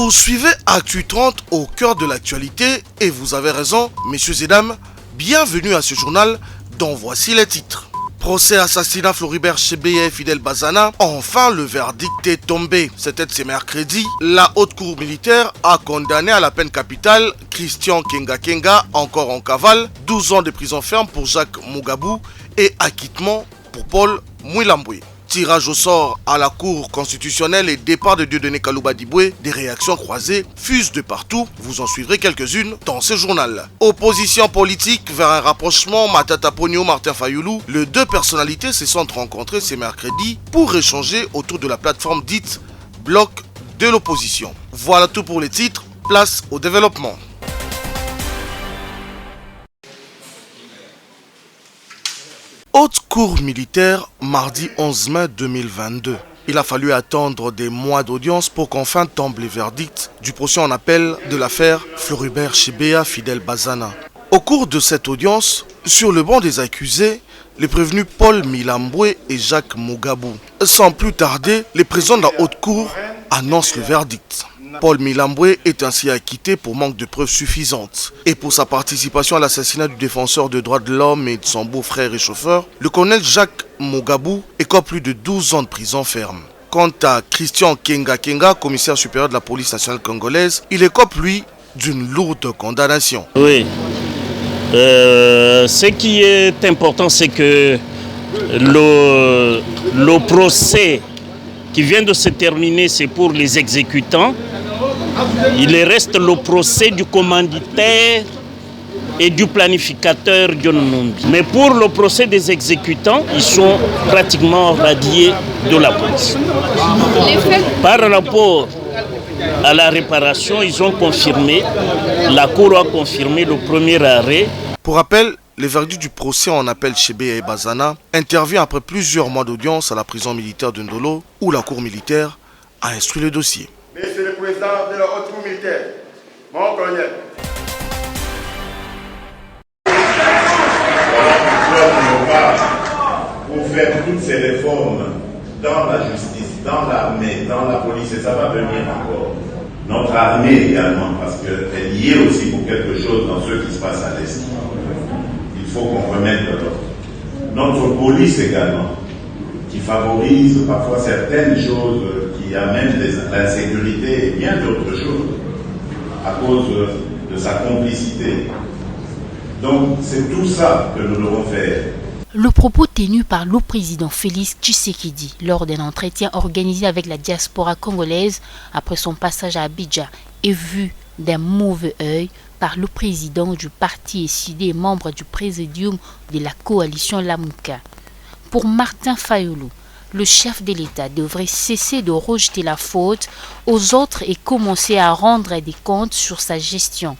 Vous suivez Actu 30 au cœur de l'actualité et vous avez raison, messieurs et dames. Bienvenue à ce journal dont voici les titres. Procès assassinat Floribert Chebeya et Fidel Bazana. Enfin, le verdict est tombé. C'était ce mercredi. La haute cour militaire a condamné à la peine capitale Christian Kenga Kenga, encore en cavale, 12 ans de prison ferme pour Jacques Mugabou et acquittement pour Paul Mouilamboué. Tirage au sort à la Cour constitutionnelle et départ de Dieudonné Kalouba Diboué, des réactions croisées fusent de partout. Vous en suivrez quelques-unes dans ce journal. Opposition politique vers un rapprochement Matata Ponyo Martin Fayoulou. Les deux personnalités se sont rencontrées ce mercredi pour échanger autour de la plateforme dite Bloc de l'opposition. Voilà tout pour les titres. Place au développement. Haute cour militaire, mardi 11 mai 2022. Il a fallu attendre des mois d'audience pour qu'enfin tombe le verdict du procès en appel de l'affaire Floribert Chebeya Fidel Bazana. Au cours de cette audience, sur le banc des accusés, les prévenus Paul Mouilamboué et Jacques Mugabou. Sans plus tarder, les présidents de la haute cour annoncent le verdict. Paul Mouilamboué est ainsi acquitté pour manque de preuves suffisantes. Et pour sa participation à l'assassinat du défenseur des droits de l'homme et de son beau-frère et chauffeur, le colonel Jacques Mugabou écope plus de 12 ans de prison ferme. Quant à Christian Kenga Kenga, commissaire supérieur de la police nationale congolaise, il écope lui d'une lourde condamnation. Oui. Ce qui est important, c'est que le procès qui vient de se terminer, c'est pour les exécutants. Il reste le procès du commanditaire et du planificateur John Numbi. Mais pour le procès des exécutants, ils sont pratiquement radiés de la police. Par rapport à la réparation, ils ont confirmé, la Cour a confirmé le premier arrêt. Pour rappel, le verdict du procès en appel Chebeya et Bazana intervient après plusieurs mois d'audience à la prison militaire de Ndolo, où la Cour militaire a instruit le dossier. Monsieur le Président de la haute cour militaire, mon colonel. Pour faire toutes ces réformes dans la justice, dans l'armée, dans la police, et ça va venir encore. Notre armée également, parce qu'elle y est aussi pour quelque chose dans ce qui se passe à l'Est. Il faut qu'on remette de l'ordre. Notre police également, qui favorise parfois certaines choses qui amènent l'insécurité et bien d'autres choses à cause de sa complicité. Donc c'est tout ça que nous devons faire. Le propos tenu par le président Félix Tshisekedi lors d'un entretien organisé avec la diaspora congolaise après son passage à Abidjan est vu d'un mauvais œil par le président du parti SID et membre du présidium de la coalition Lamuka. Pour Martin Fayoulou, le chef de l'État devrait cesser de rejeter la faute aux autres et commencer à rendre des comptes sur sa gestion.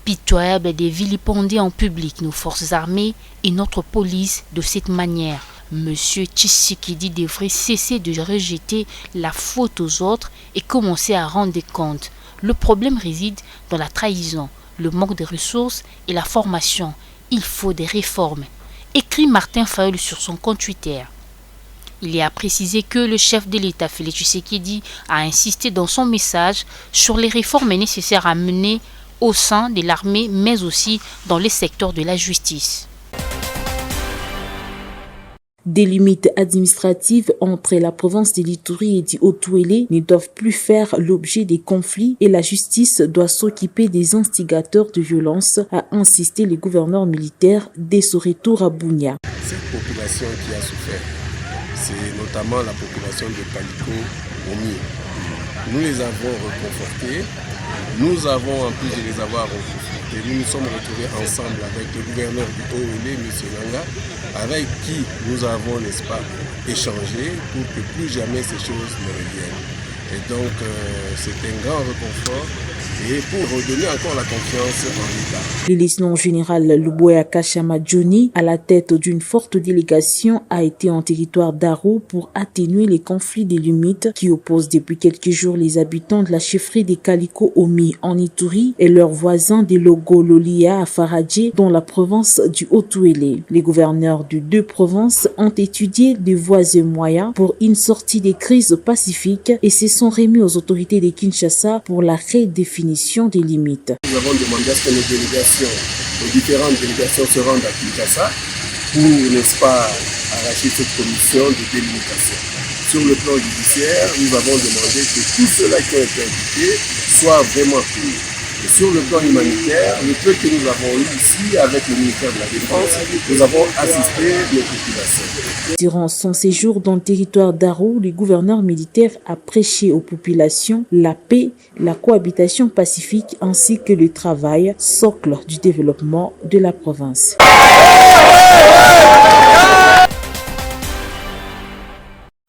Pitoyable de vilipender en public nos forces armées et notre police de cette manière. Monsieur Tshisekedi devrait cesser de rejeter la faute aux autres et commencer à rendre des comptes. Le problème réside dans la trahison, le manque de ressources et la formation. Il faut des réformes. Écrit Martin Fayoulou sur son compte Twitter. Il est à préciser que le chef de l'État, Félix Tshisekedi, a insisté dans son message sur les réformes nécessaires à mener au sein de l'armée, mais aussi dans les secteurs de la justice. Des limites administratives entre la province de l'Ituri et du Haut-Ouélé ne doivent plus faire l'objet des conflits et la justice doit s'occuper des instigateurs de violence, a insisté le gouverneur militaire dès son retour à Bunia. Cette population qui a souffert, c'est notamment la population de Paliko-Omi. Nous les avons reconfortés, nous avons en plus de les avoir reconfortés, nous nous sommes retrouvés ensemble avec le gouverneur du Haut-Ouélé, M. Nanga, avec qui nous avons, n'est-ce pas, échangé pour que plus jamais ces choses ne reviennent. Et donc, c'est un grand réconfort et pour redonner encore la confiance en l'État. Le lieutenant général Luboya Kachama Johnny, à la tête d'une forte délégation, a été en territoire d'Aro pour atténuer les conflits des limites qui opposent depuis quelques jours les habitants de la chefferie des Kaliko Omi en Ituri et leurs voisins des Logo Lolia à Faradje dans la province du Haut-Ouélé. Les gouverneurs de deux provinces ont étudié des voies et moyens pour une sortie des crises pacifiques et se sont remis aux autorités de Kinshasa pour la redéfinition des limites. Nous avons demandé à ce que nos différentes délégations se rendent à Kinshasa pour, n'est-ce pas, arracher cette commission de délimitation. Sur le plan judiciaire, nous avons demandé que tout cela qui a été indiqué soit vraiment pris. Et sur le plan humanitaire, le peu que nous avons eu ici avec le ministère de la Défense, nous avons assisté les populations. Durant son séjour dans le territoire d'Aro, le gouverneur militaire a prêché aux populations la paix, la cohabitation pacifique ainsi que le travail, socle du développement de la province.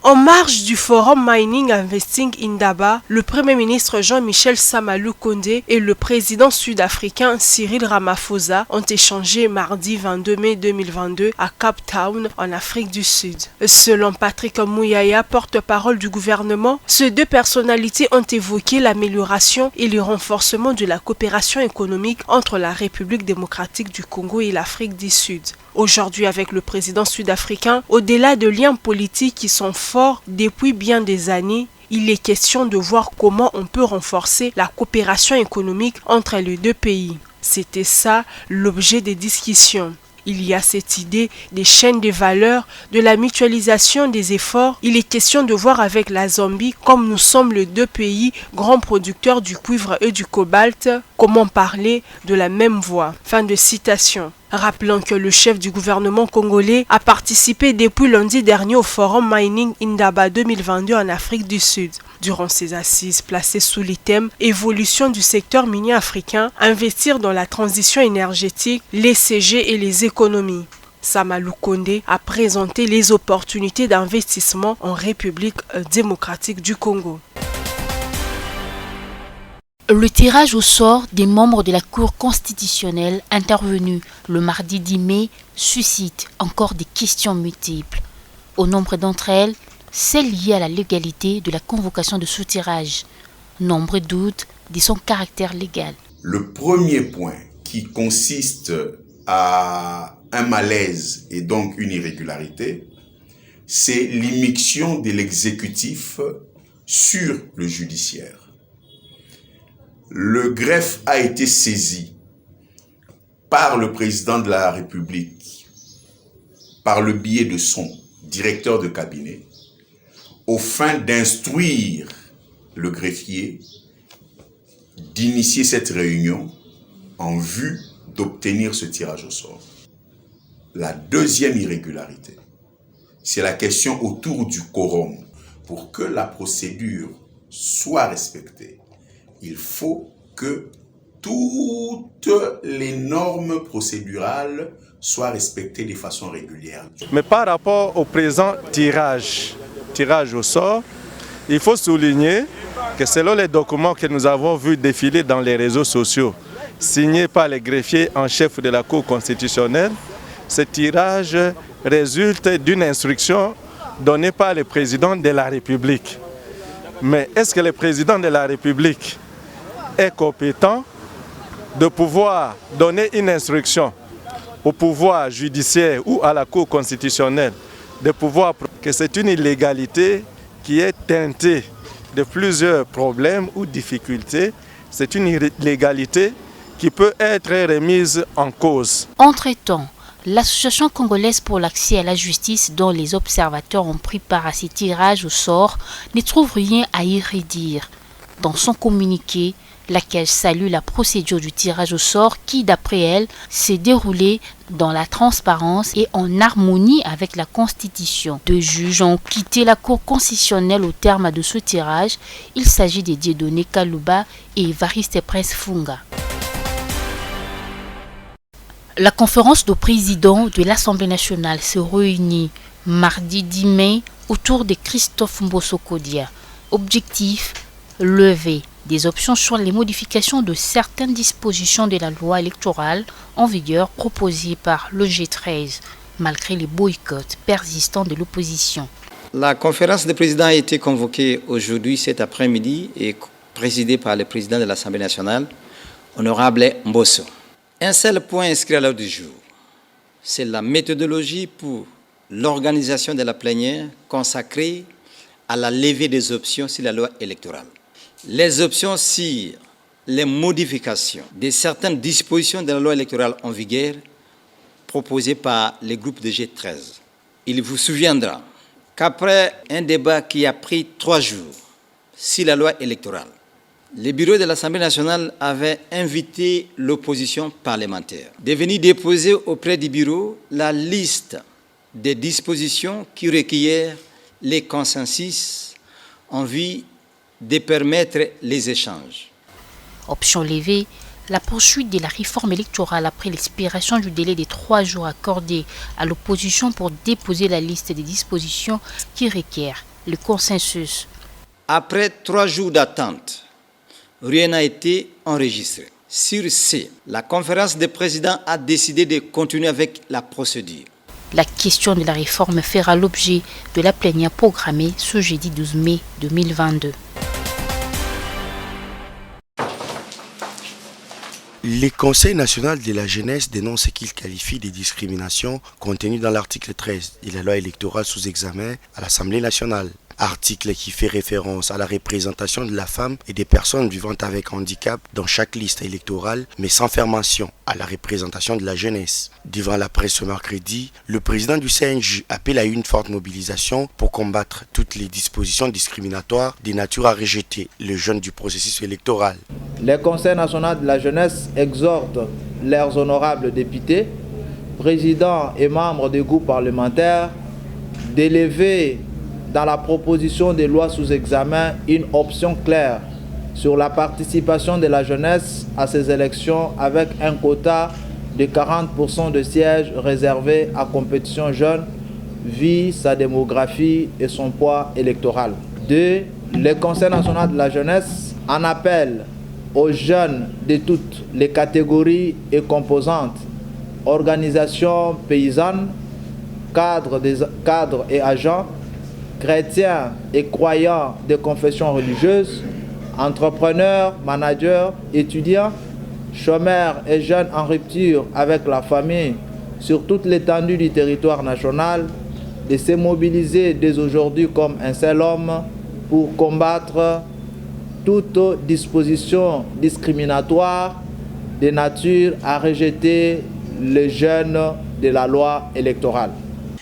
En marge du forum Mining Investing Indaba, le Premier ministre Jean-Michel Sama Lukonde et le président sud-africain Cyril Ramaphosa ont échangé mardi 22 mai 2022 à Cape Town, en Afrique du Sud. Selon Patrick Mouyaya, porte-parole du gouvernement, ces deux personnalités ont évoqué l'amélioration et le renforcement de la coopération économique entre la République démocratique du Congo et l'Afrique du Sud. Aujourd'hui, avec le président sud-africain, au-delà de liens politiques qui sont forts depuis bien des années, il est question de voir comment on peut renforcer la coopération économique entre les deux pays. C'était ça l'objet des discussions. Il y a cette idée des chaînes de valeur, de la mutualisation des efforts. Il est question de voir avec la Zambie, comme nous sommes les deux pays grands producteurs du cuivre et du cobalt, comment parler de la même voix. Fin de citation. Rappelons que le chef du gouvernement congolais a participé depuis lundi dernier au forum Mining Indaba 2022 en Afrique du Sud. Durant ces assises placées sous les thèmes « Évolution du secteur minier africain, investir dans la transition énergétique, les CG et les économies ». Sama Lukonde a présenté les opportunités d'investissement en République démocratique du Congo. Le tirage au sort des membres de la Cour constitutionnelle intervenu le mardi 10 mai suscite encore des questions multiples. Au nombre d'entre elles, celles liées à la légalité de la convocation de ce tirage. Nombreux doutes de son caractère légal. Le premier point qui consiste à un malaise et donc une irrégularité, c'est l'immixtion de l'exécutif sur le judiciaire. Le greffe a été saisi par le président de la République, par le biais de son directeur de cabinet, aux fins d'instruire le greffier d'initier cette réunion en vue d'obtenir ce tirage au sort. La deuxième irrégularité, c'est la question autour du quorum. Pour que la procédure soit respectée, il faut que toutes les normes procédurales soient respectées de façon régulière. Mais par rapport au présent tirage au sort, il faut souligner que selon les documents que nous avons vus défiler dans les réseaux sociaux, signés par les greffiers en chef de la Cour constitutionnelle, ce tirage résulte d'une instruction donnée par le président de la République. Mais est-ce que le président de la République est compétent de pouvoir donner une instruction au pouvoir judiciaire ou à la Cour constitutionnelle de pouvoir que c'est une illégalité qui est teintée de plusieurs problèmes ou difficultés. C'est une illégalité qui peut être remise en cause. Entre-temps, l'Association congolaise pour l'accès à la justice, dont les observateurs ont pris part à ces tirages au sort, ne trouve rien à y redire. Dans son communiqué, laquelle salue la procédure du tirage au sort qui, d'après elle, s'est déroulée dans la transparence et en harmonie avec la Constitution. Deux juges ont quitté la Cour constitutionnelle au terme de ce tirage. Il s'agit de Dieudonné Kalouba et Évariste Prince-Funga. La conférence de présidents de l'Assemblée nationale se réunit mardi 10 mai autour de Christophe Mbosso Kodia. Objectif, lever des options sur les modifications de certaines dispositions de la loi électorale en vigueur proposées par le G13, malgré les boycotts persistants de l'opposition. La conférence des présidents a été convoquée aujourd'hui, cet après-midi, et présidée par le président de l'Assemblée nationale, honorable Mbosso. Un seul point inscrit à l'ordre du jour, c'est la méthodologie pour l'organisation de la plénière consacrée à la levée des options sur la loi électorale. Les options sur les modifications de certaines dispositions de la loi électorale en vigueur proposées par les groupes de G13. Il vous souviendra qu'après un débat qui a pris 3 jours sur la loi électorale, le bureau de l'Assemblée nationale avait invité l'opposition parlementaire de venir déposer auprès du bureau la liste des dispositions qui requièrent les consensus en vue de permettre les échanges. Option levée, la poursuite de la réforme électorale après l'expiration du délai de 3 jours accordé à l'opposition pour déposer la liste des dispositions qui requièrent le consensus. Après 3 jours d'attente, rien n'a été enregistré. Sur ce, la conférence des présidents a décidé de continuer avec la procédure. La question de la réforme fera l'objet de la plénière programmée ce jeudi 12 mai 2022. Le Conseil national de la jeunesse dénonce ce qu'il qualifie de discrimination contenue dans l'article 13 de la loi électorale sous examen à l'Assemblée nationale. Article qui fait référence à la représentation de la femme et des personnes vivant avec handicap dans chaque liste électorale, mais sans faire mention à la représentation de la jeunesse. Devant la presse ce mercredi, le président du CNJ appelle à une forte mobilisation pour combattre toutes les dispositions discriminatoires de nature à rejeter les jeunes du processus électoral. Le Conseil national de la jeunesse exhorte leurs honorables députés, présidents et membres des groupes parlementaires d'élever dans la proposition de loi sous examen une option claire sur la participation de la jeunesse à ces élections avec un quota de 40% de sièges réservés à compétition jeune, vu sa démographie et son poids électoral. 2. Le Conseil national de la jeunesse en appelle aux jeunes de toutes les catégories et composantes, organisations paysannes, cadres et agents, chrétiens et croyants de confessions religieuses, entrepreneurs, managers, étudiants, chômeurs et jeunes en rupture avec la famille sur toute l'étendue du territoire national, de se mobiliser dès aujourd'hui comme un seul homme pour combattre toute disposition discriminatoire de nature à rejeter les jeunes de la loi électorale.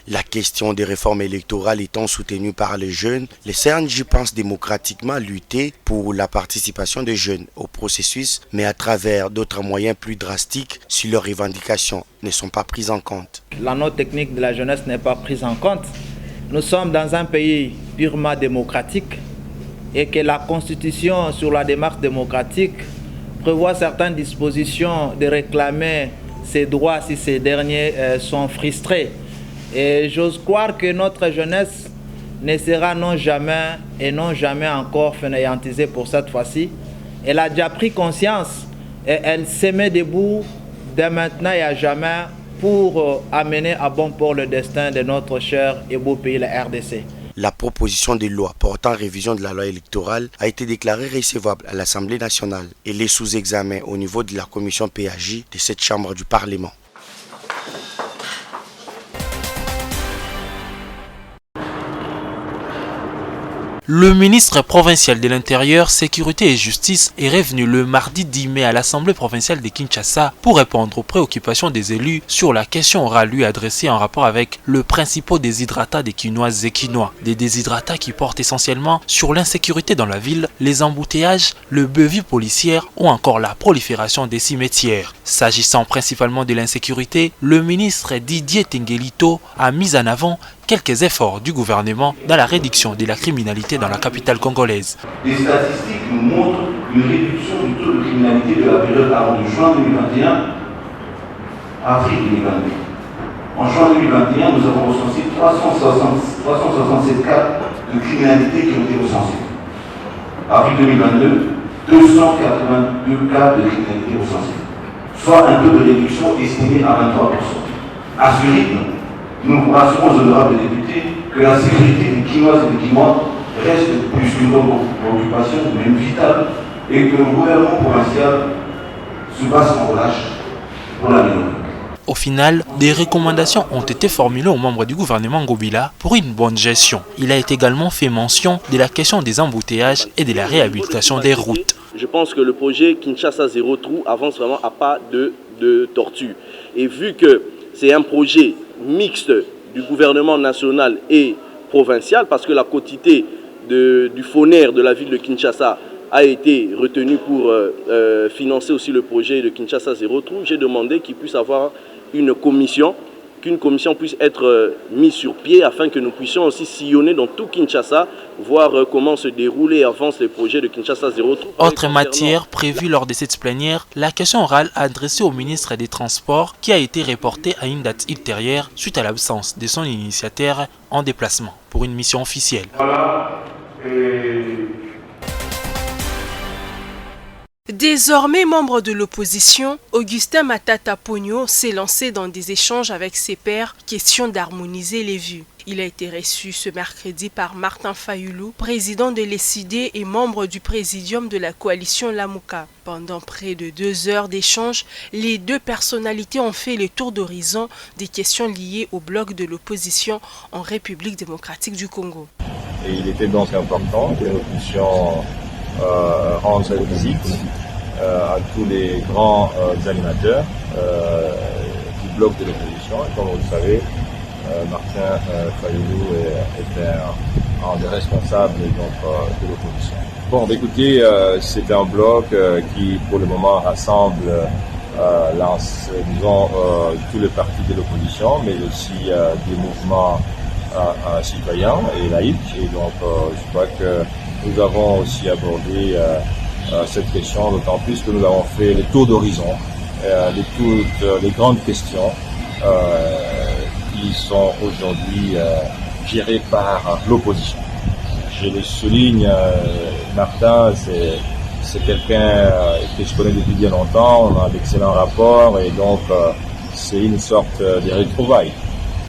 La question des réformes électorales étant soutenue par les jeunes, le CNJ pense démocratiquement lutter pour la participation des jeunes au processus, mais à travers d'autres moyens plus drastiques si leurs revendications ne sont pas prises en compte. La note technique de la jeunesse n'est pas prise en compte. Nous sommes dans un pays purement démocratique et que la Constitution sur la démarche démocratique prévoit certaines dispositions de réclamer ces droits si ces derniers sont frustrés. Et j'ose croire que notre jeunesse ne sera non jamais encore fainéantisée pour cette fois-ci. Elle a déjà pris conscience et elle se met debout dès maintenant et à jamais pour amener à bon port le destin de notre cher et beau pays, la RDC. La proposition de loi portant révision de la loi électorale a été déclarée recevable à l'Assemblée nationale et les sous-examens au niveau de la commission PAJ de cette chambre du Parlement. Le ministre provincial de l'Intérieur, Sécurité et Justice est revenu le mardi 10 mai à l'Assemblée provinciale de Kinshasa pour répondre aux préoccupations des élus sur la question orale lui adressée en rapport avec le principal déshydratat des Kinoises et Kinois. Des déshydratats qui portent essentiellement sur l'insécurité dans la ville, les embouteillages, le beuvis policière ou encore la prolifération des cimetières. S'agissant principalement de l'insécurité, le ministre Didier Tengelito a mis en avant quelques efforts du gouvernement dans la réduction de la criminalité dans la capitale congolaise. Les statistiques nous montrent une réduction du taux de criminalité de la période allant de juin 2021 à avril 2022. En juin 2021, nous avons recensé 367 cas de criminalité qui ont été recensés. Avril 2022, 282 cas de criminalité recensés, soit un taux de réduction estimé à 23%. À ce rythme, nous vous rassurons aux honorables députés que la sécurité des Quinoises et des Quinois reste plus qu'une préoccupation, même vitale, et que le gouvernement provincial se bat sans relâche pour l'améliorer. Au final, des recommandations ont été formulées aux membres du gouvernement Ngobila pour une bonne gestion. Il a été également fait mention de la question des embouteillages et de la réhabilitation des routes. Je pense que le projet Kinshasa Zéro Trou avance vraiment à pas de tortue. Et vu que c'est un projet mixte du gouvernement national et provincial, parce que la quotité du FONER de la ville de Kinshasa a été retenue pour financer aussi le projet de Kinshasa Zéro Trou, j'ai demandé qu'il puisse avoir une commission, qu'une commission puisse être mise sur pied afin que nous puissions aussi sillonner dans tout Kinshasa, voir comment se déroule et avance les projets de Kinshasa Zéro Trou. Autre matière prévue lors de cette plénière, la question orale adressée au ministre des Transports qui a été reportée à une date ultérieure suite à l'absence de son initiateur en déplacement pour une mission officielle. Voilà. Désormais membre de l'opposition, Augustin Matata Ponyo s'est lancé dans des échanges avec ses pairs, question d'harmoniser les vues. Il a été reçu ce mercredi par Martin Fayoulou, président de l'ECID et membre du présidium de la coalition Lamouka. Pendant près de 2 heures d'échange, les deux personnalités ont fait le tour d'horizon des questions liées au bloc de l'opposition en République démocratique du Congo. Et il était donc important que nous puissions rendre cette visite à tous les grands animateurs du bloc de l'opposition. Et comme vous le savez, Martin Fayoulou est un des responsables de l'opposition. Bon, écoutez, c'est un bloc qui pour le moment rassemble disons, tous les partis de l'opposition, mais aussi des mouvements citoyens et laïcs. Et donc, je crois que nous avons aussi abordé cette question, d'autant plus que nous avons fait le tour d'horizon de toutes les grandes questions qui sont aujourd'hui gérées par l'opposition. Je le souligne, Martin, c'est quelqu'un que je connais depuis bien longtemps, on a d'excellents rapports et donc c'est une sorte de retrouvailles.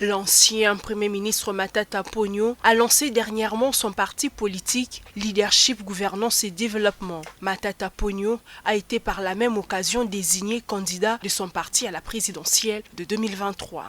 L'ancien Premier ministre Matata Ponyo a lancé dernièrement son parti politique Leadership, Gouvernance et Développement. Matata Ponyo a été par la même occasion désigné candidat de son parti à la présidentielle de 2023.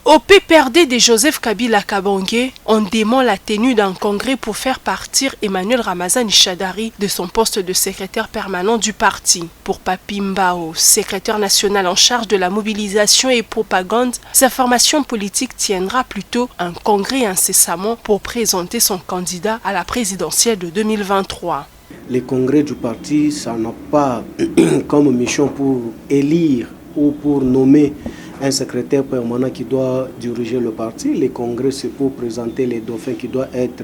Au PPRD de Joseph Kabila Kabange, on dément la tenue d'un congrès pour faire partir Emmanuel Ramazani Shadari de son poste de secrétaire permanent du parti. Pour Papi Mbao, secrétaire national en charge de la mobilisation et propagande, sa formation politique tiendra plutôt un congrès incessamment pour présenter son candidat à la présidentielle de 2023. Les congrès du parti, ça n'a pas comme mission pour élire ou pour nommer un secrétaire permanent qui doit diriger le parti. Les congrès, c'est pour présenter les dauphins qui doivent être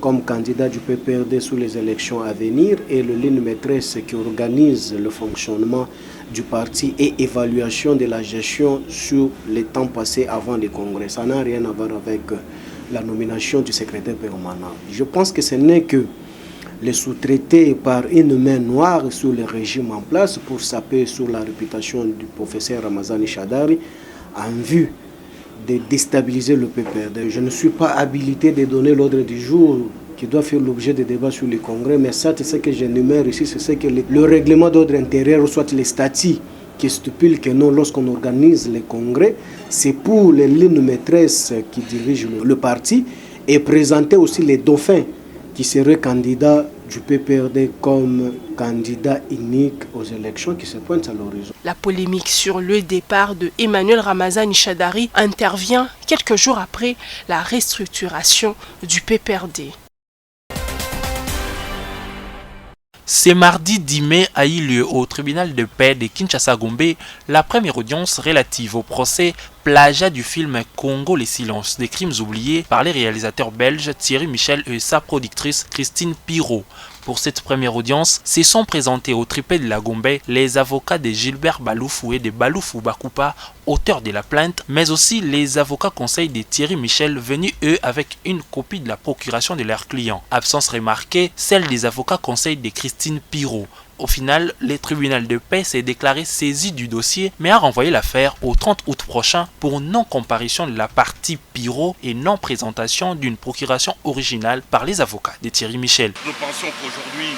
comme candidats du PPRD sous les élections à venir et le ligne maîtresse qui organise le fonctionnement du parti et évaluation de la gestion sur les temps passés avant les congrès. Ça n'a rien à voir avec la nomination du secrétaire permanent. Je pense que ce n'est que les sous-traités par une main noire sur le régime en place pour saper sur la réputation du professeur Ramazani Shadari en vue de déstabiliser le PPRD. Je ne suis pas habilité de donner l'ordre du jour qui doit faire l'objet de débats sur le congrès, mais ça, c'est ce que j'énumère ici, c'est ce que le règlement d'ordre intérieur, soit les statuts qui stipulent que non, lorsqu'on organise les congrès, c'est pour les lignes maîtresses qui dirigent le parti et présenter aussi les dauphins qui seraient candidats du PPRD comme candidat unique aux élections qui se pointent à l'horizon. La polémique sur le départ de Emmanuel Ramazani Shadari intervient quelques jours après la restructuration du PPRD. Ce mardi 10 mai a eu lieu au tribunal de paix de Kinshasa-Gombe la première audience relative au procès plagiat du film Congo les silences des crimes oubliés par les réalisateurs belges Thierry Michel et sa productrice Christine Pirot. Pour cette première audience, se sont présentés au tripé de la Gombe les avocats de Gilbert Baloufou et de Baloufou Bakupa, auteurs de la plainte, mais aussi les avocats conseils de Thierry Michel venus eux avec une copie de la procuration de leurs clients. Absence remarquée, celle des avocats conseils de Christine Pirot. Au final, le tribunal de paix s'est déclaré saisi du dossier, mais a renvoyé l'affaire au 30 août prochain pour non-comparution de la partie Pirot et non-présentation d'une procuration originale par les avocats de Thierry Michel. Nous pensons qu'aujourd'hui,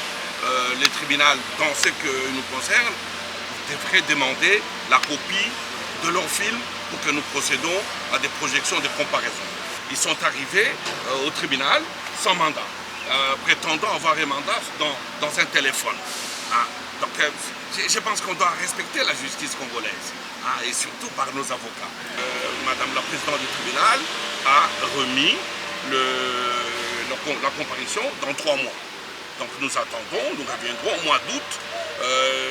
le tribunal, dans ce que nous concerne, devrait demander la copie de leur film pour que nous procédons à des projections de comparaison. Ils sont arrivés au tribunal sans mandat, prétendant avoir un mandat dans un téléphone. Donc je pense qu'on doit respecter la justice congolaise, et surtout par nos avocats. Madame la présidente du tribunal a remis la comparution dans 3 mois. Donc nous attendons, nous reviendrons au mois d'août.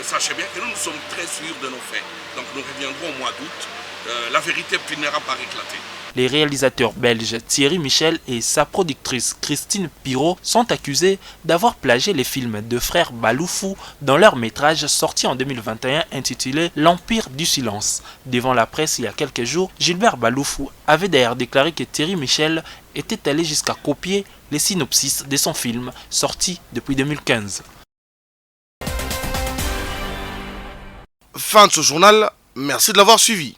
Sachez bien que nous sommes très sûrs de nos faits. Donc nous reviendrons au mois d'août. La vérité finira par éclater. Les réalisateurs belges Thierry Michel et sa productrice Christine Pirot sont accusés d'avoir plagié les films de frères Baloufou dans leur métrage sorti en 2021 intitulé L'Empire du Silence. Devant la presse il y a quelques jours, Gilbert Baloufou avait d'ailleurs déclaré que Thierry Michel était allé jusqu'à copier les synopsis de son film sorti depuis 2015. Fin de ce journal, merci de l'avoir suivi.